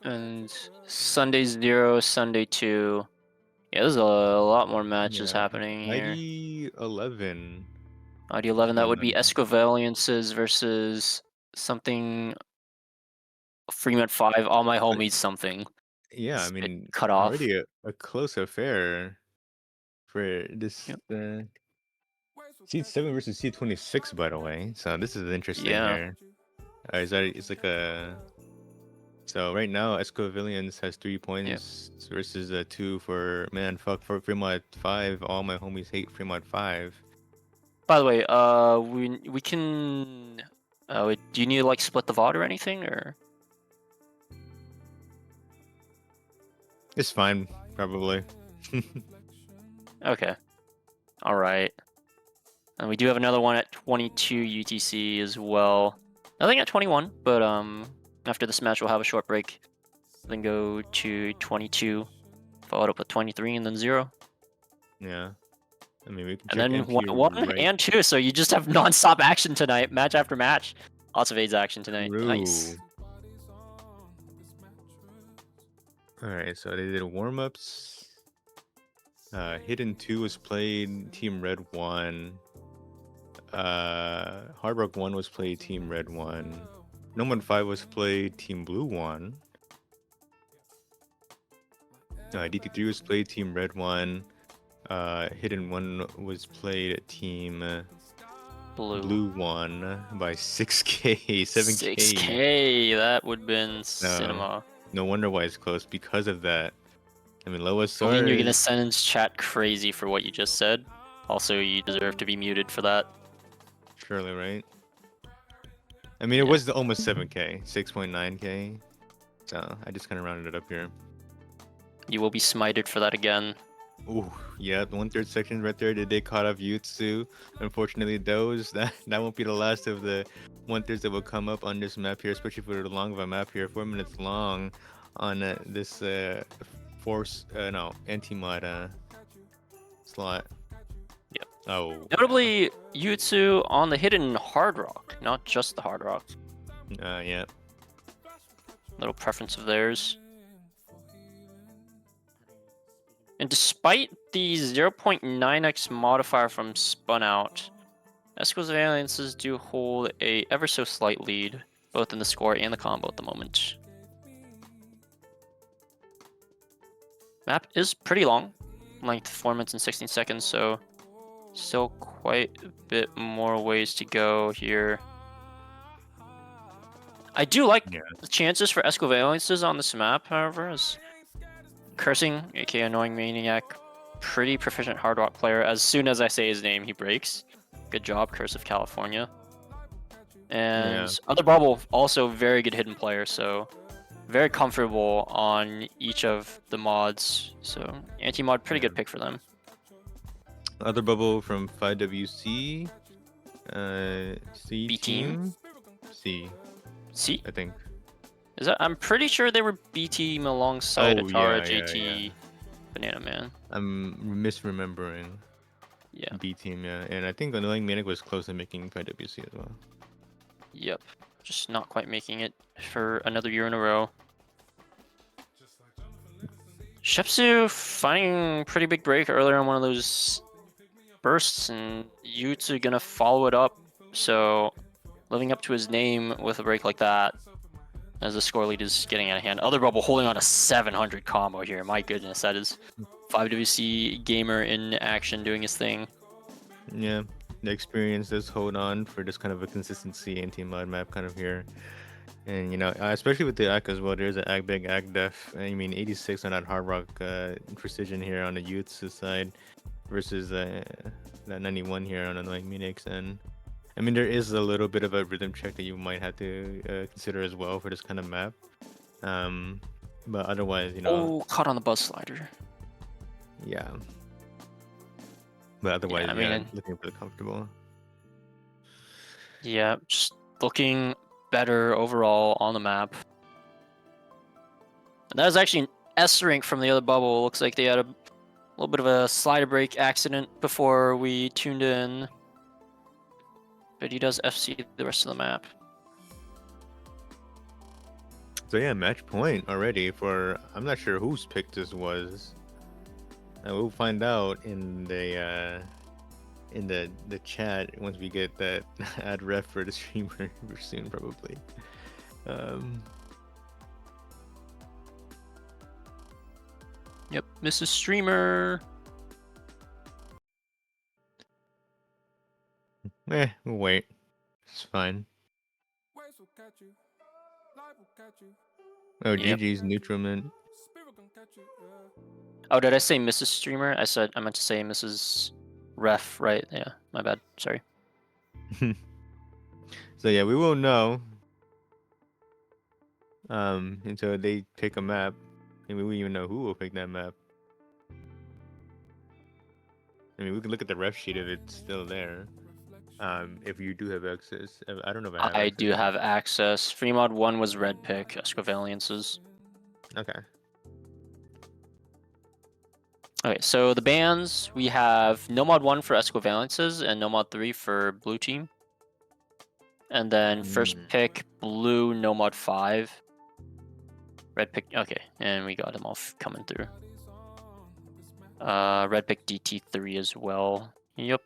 Speaker 2: And Sunday 0, Sunday 2. Yeah, there's a lot more matches
Speaker 1: Yeah.
Speaker 2: happening here.
Speaker 1: ID 11.
Speaker 2: ID 11, that would be Escovaliances versus something Fremont 5, all my homies something.
Speaker 1: Yeah, I
Speaker 2: It's
Speaker 1: mean,
Speaker 2: cut off.
Speaker 1: already a close affair for this.
Speaker 2: Yep.
Speaker 1: Seed 7 versus Seed 26, by the way. So this is interesting
Speaker 2: Yeah.
Speaker 1: here. It's like a. So right now, Escovillians has 3 points versus 2 for for Fremont 5. All my homies hate Fremont 5.
Speaker 2: By the way, we can. Do you need to like split the VOD or anything, or?
Speaker 1: It's fine, probably.
Speaker 2: Okay. All right. And we do have another one at 22 UTC as well. Nothing at 21, but after this match we'll have a short break. Then go to 22, followed up with 23, and then 0.
Speaker 1: Yeah. I mean, we can
Speaker 2: And
Speaker 1: check
Speaker 2: then
Speaker 1: MP
Speaker 2: 1
Speaker 1: right
Speaker 2: and 2, so you just have non-stop action tonight, match after match. Lots of AIDS action tonight.
Speaker 1: through.
Speaker 2: Nice.
Speaker 1: Alright, so they did warm-ups. Hidden 2 was played, Team Red 1. Hard Rock 1 was played, Team Red 1. No 5 was played, Team Blue 1. DT3 was played, Team Red 1. Hidden 1 was played, Team Blue 1 by 6K, 7K.
Speaker 2: 6K, that would have been cinema.
Speaker 1: No wonder why it's close, because of that. I mean, lowest
Speaker 2: I mean, you're gonna send chat crazy for what you just said. Also, you deserve to be muted for that.
Speaker 1: Surely, right? I mean, it was almost 7K, 6.9K. So I just kind of rounded it up here.
Speaker 2: You will be smited for that again.
Speaker 1: Ooh, yeah, the 1/3 section right there. Did they caught off Jutsu? Unfortunately, that won't be the last of the 1/3s that will come up on this map here, especially for the long of a map here, 4 minutes long on this anti-mod slot.
Speaker 2: Yep.
Speaker 1: Oh.
Speaker 2: Notably, Jutsu on the hidden Hard Rock, not just the Hard Rock.
Speaker 1: Yeah.
Speaker 2: Little preference of theirs. And despite the 0.9x modifier from Spun Out, Esco's Alliances do hold a ever so slight lead, both in the score and the combo at the moment. Map is pretty long, length 4 minutes and 16 seconds, so still quite a bit more ways to go here. I do like the chances for Escovalliances on this map, however, as Cursing, aka Annoying Maniac, pretty proficient Hard Rock player. As soon as I say his name, he breaks. Good job, Curse of California. And Other Bubble, also very good hidden player, so very comfortable on each of the mods. So anti-mod, pretty good pick for them.
Speaker 1: Other Bubble from 5WC. C
Speaker 2: B team?
Speaker 1: C, I think.
Speaker 2: Is that? I'm pretty sure they were B team alongside Atara, JT,
Speaker 1: yeah.
Speaker 2: Banana Man.
Speaker 1: I'm misremembering.
Speaker 2: Yeah.
Speaker 1: B team, yeah. And I think Annoying Manic was close to making 5WC as well.
Speaker 2: Yep. Just not quite making it for another year in a row. Shepsu finding pretty big break earlier on one of those bursts, and Yutsu gonna follow it up. So living up to his name with a break like that, as the score lead is getting out of hand. Other Bubble holding on a 700 combo here. My goodness, that is 5WC gamer in action doing his thing.
Speaker 1: Yeah, the experience does hold on for this kind of a consistency anti-mod map kind of here. And especially with the ACK as well, there's an ACK big, ACK def. I mean, 86 on that hard rock precision here on the youth's side versus that 91 here on the like Munich. And I mean, there is a little bit of a rhythm check that you might have to consider as well for this kind of map. But otherwise,
Speaker 2: Oh, caught on the buzz slider.
Speaker 1: yeah. But otherwise,
Speaker 2: I
Speaker 1: yeah,
Speaker 2: mean,
Speaker 1: looking pretty comfortable.
Speaker 2: Yeah, just looking better overall on the map. And that was actually an S rank from the other bubble. Looks like they had a little bit of a slider break accident before we tuned in. But he does FC the rest of the map.
Speaker 1: So yeah, match point already for, I'm not sure whose pick this was. We'll find out in the chat once we get that ad ref for the streamer soon, probably.
Speaker 2: Yep, Mrs. Streamer.
Speaker 1: We'll wait. It's fine. Oh,
Speaker 2: Yep.
Speaker 1: GG's Neutralman.
Speaker 2: Oh, did I say Mrs. Streamer? I meant to say Mrs. Ref, right? Yeah, my bad. Sorry.
Speaker 1: So yeah, we won't know until they pick a map, and we won't even know who will pick that map. I mean, we can look at the ref sheet if it's still there. If you do have access, I don't know if I have.
Speaker 2: I do have access. Fremod 1 was red pick. Escovaliances.
Speaker 1: Okay.
Speaker 2: Okay, so the bans, we have Nomad 1 for Esquivalences and Nomad 3 for blue team. And then first pick, blue Nomad 5. Red pick, okay, and we got them all coming through. Red pick DT3 as well. Yep.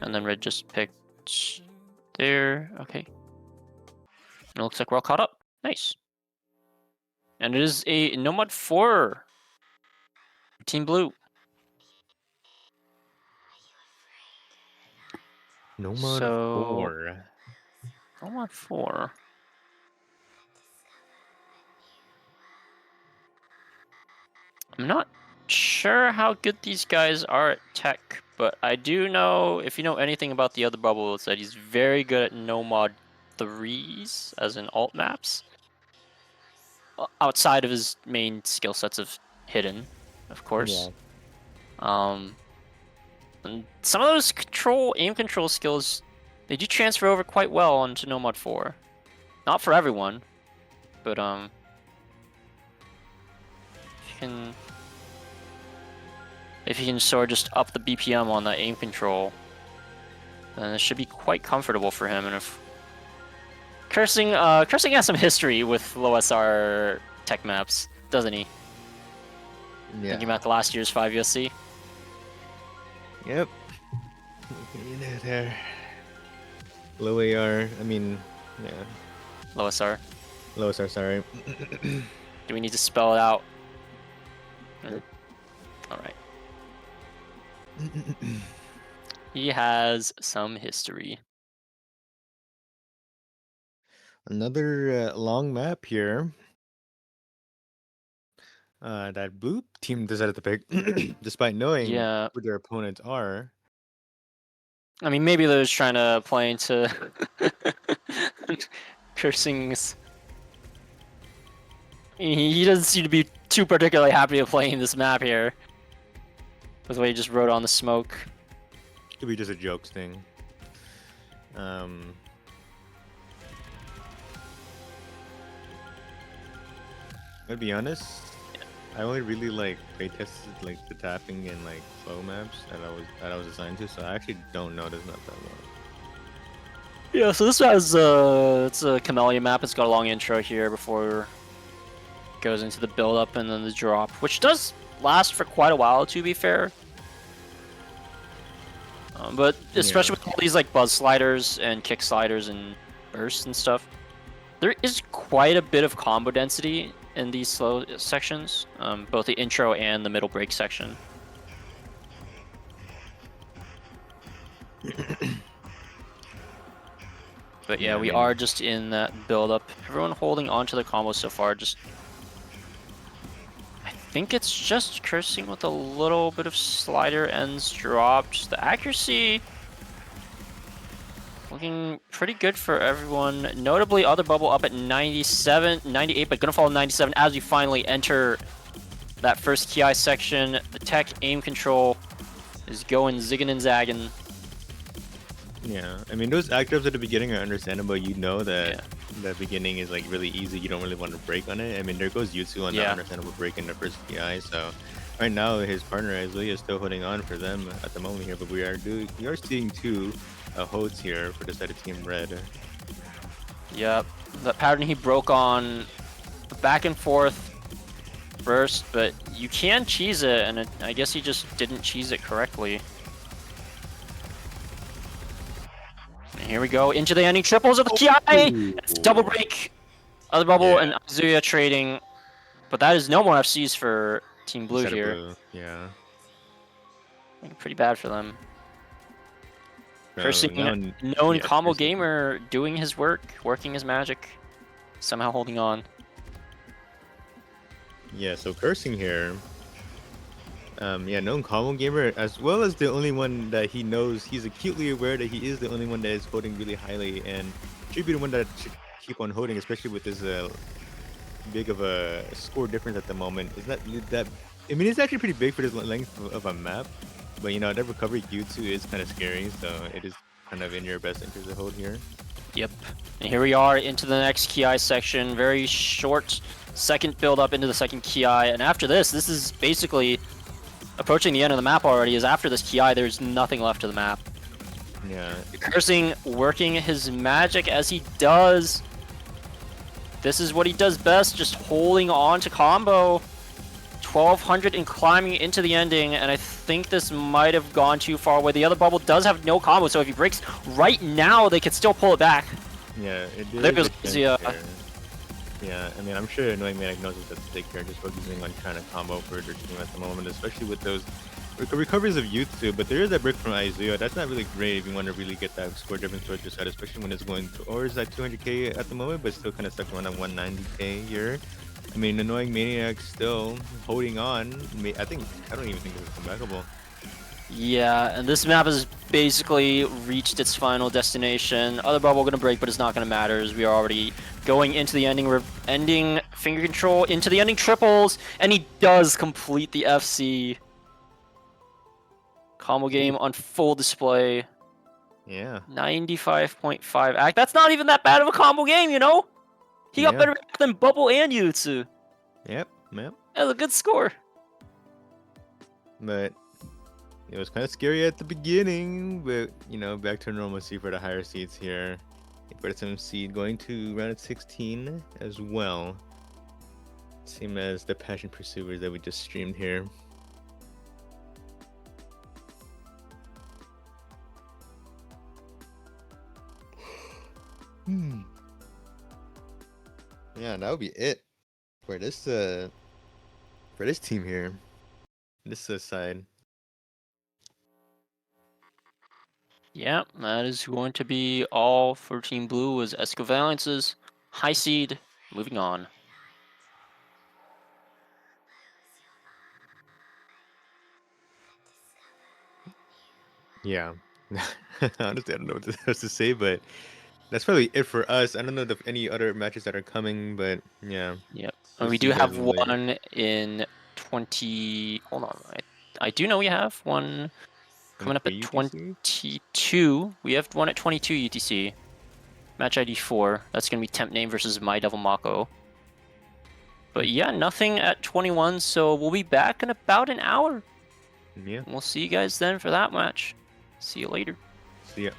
Speaker 2: And then red just picked there, okay. And it looks like we're all caught up. Nice. And it is a Nomad 4. Team Blue.
Speaker 1: Nomad 4.
Speaker 2: Nomad 4. I'm not sure how good these guys are at tech, but I do know, if you know anything about the other bubble, it's that he's very good at Nomad 3s, as in alt maps. Outside of his main skill sets of hidden, of course. Yeah. And some of those aim control skills, they do transfer over quite well onto Nomad 4. Not for everyone, but if you can sort of just up the BPM on that aim control, then it should be quite comfortable for him. And if Cursing has some history with low SR tech maps, doesn't he?
Speaker 1: Yeah.
Speaker 2: Thinking about the last year's 5 USC.
Speaker 1: Yep. There. Low AR. I mean, yeah.
Speaker 2: Low SR.
Speaker 1: Low SR. Sorry.
Speaker 2: Do we need to spell it out? All right. He has some history.
Speaker 1: Another long map here. That blue team decided to pick, despite knowing who their opponents are.
Speaker 2: I mean, maybe they're just trying to play into Cursing's. He doesn't seem to be too particularly happy to playing this map here. With the way he just wrote on the smoke.
Speaker 1: Could be just a jokes thing. To be honest, I only really play tested the tapping and flow maps that I was assigned to, so I actually don't know this map that well.
Speaker 2: Yeah, so this has it's a Camellia map. It's got a long intro here before it goes into the build up and then the drop, which does last for quite a while, to be fair. But especially with all these buzz sliders and kick sliders and bursts and stuff, there is quite a bit of combo density in these slow sections, both the intro and the middle break section. But yeah,
Speaker 1: Yeah, I
Speaker 2: we
Speaker 1: mean,
Speaker 2: are just in that build-up. Everyone holding on to the combo so far. Just, I think it's just cursing with a little bit of slider ends dropped. The accuracy looking pretty good for everyone. Notably, other bubble up at 97, 98, but gonna fall 97 as we finally enter that first Ki section. The tech aim control is going zigging and zagging.
Speaker 1: yeah. I mean, those actives at the beginning are understandable. You know that
Speaker 2: Yeah.
Speaker 1: the beginning is like really easy. You don't really want to break on it. I mean, there goes Jutsu on that
Speaker 2: Yeah.
Speaker 1: understandable break in the first PI. So right now, his partner Isaiah is still holding on for them at the moment here. But we are seeing two holds here for the side of Team Red.
Speaker 2: Yep. The pattern he broke on back and forth first, but you can cheese it, and I guess he just didn't cheese it correctly. And here we go into the ending triples of the Ki. It's double break. Other bubble
Speaker 1: Yeah.
Speaker 2: and Azuya trading, but that is no more FCs for Team Blue
Speaker 1: Side of
Speaker 2: here.
Speaker 1: Blue. Yeah.
Speaker 2: Looking pretty bad for them.
Speaker 1: So
Speaker 2: Cursing,
Speaker 1: now,
Speaker 2: known
Speaker 1: yeah,
Speaker 2: combo
Speaker 1: Cursing.
Speaker 2: gamer, doing his work, working his magic, somehow holding on.
Speaker 1: Yeah, so cursing here. Yeah, known combo gamer, as well as the only one that he knows. He's acutely aware that he is the only one that is holding really highly, and should be the one that should keep on holding, especially with this big of a score difference at the moment. Is that that? I mean, it's actually pretty big for this length of a map, but you know that recovery Q2 is kind of scary, so it is kind of in your best interest to hold here.
Speaker 2: Yep. And here we are into the next Ki section. Very short second build up into the second Ki, and after this is basically approaching the end of the map already. Is after this Ki, there's nothing left of the map.
Speaker 1: Yeah.
Speaker 2: Cursing working his magic as he does. This is what he does best, just holding on to combo. 1200 and climbing into the ending, and I think this might have gone too far away. The other bubble does have no combo, so if he breaks right now, they could still pull it back.
Speaker 1: Yeah,
Speaker 2: There goes
Speaker 1: yeah.
Speaker 2: Zia.
Speaker 1: Yeah, I mean, I'm sure Annoying Manic knows what's at stake here, just focusing on trying to combo for their team at the moment, especially with those recoveries of Jutsu. But there is that brick from Aizuya. That's not really great if you want to really get that score difference towards your side, especially when it's going towards that 200k at the moment, but still kind of stuck around that 190k here. I mean, Annoying Maniac still holding on. I don't even think this is comebackable.
Speaker 2: Yeah, and this map has basically reached its final destination. Other bubble gonna break, but it's not gonna matter as we are already going into the ending. We're ending finger control into the ending triples, and he does complete the FC. Combo game on full display.
Speaker 1: Yeah.
Speaker 2: 95.5 act. That's not even that bad of a combo game, you know? He got
Speaker 1: Yeah.
Speaker 2: better than Bubble and Jutsu.
Speaker 1: Yep. Yep.
Speaker 2: That's a good score.
Speaker 1: But it was kind of scary at the beginning, but you know, back to normalcy for the higher seeds here. For the 7th seed going to round of 16 as well. Same as the Passion Pursuers that we just streamed here. Yeah, that would be it for this team here. This side.
Speaker 2: Yeah, that is going to be all for Team Blue as Escovalence's high seed. Moving on.
Speaker 1: Yeah. Honestly, I don't know what else to say, but that's probably it for us. I don't know if any other matches that are coming, but yeah.
Speaker 2: Yep.
Speaker 1: We'll
Speaker 2: And we
Speaker 1: see
Speaker 2: do
Speaker 1: you guys
Speaker 2: have
Speaker 1: later.
Speaker 2: one in 20. Hold on. I do know we have one coming up at
Speaker 1: 23 UTC?
Speaker 2: 22. We have one at 22 UTC. Match ID 4. That's going to be Temp Name versus My Devil Mako. But yeah, nothing at 21, so we'll be back in about an hour.
Speaker 1: Yeah.
Speaker 2: We'll see you guys then for that match. See you later.
Speaker 1: See ya.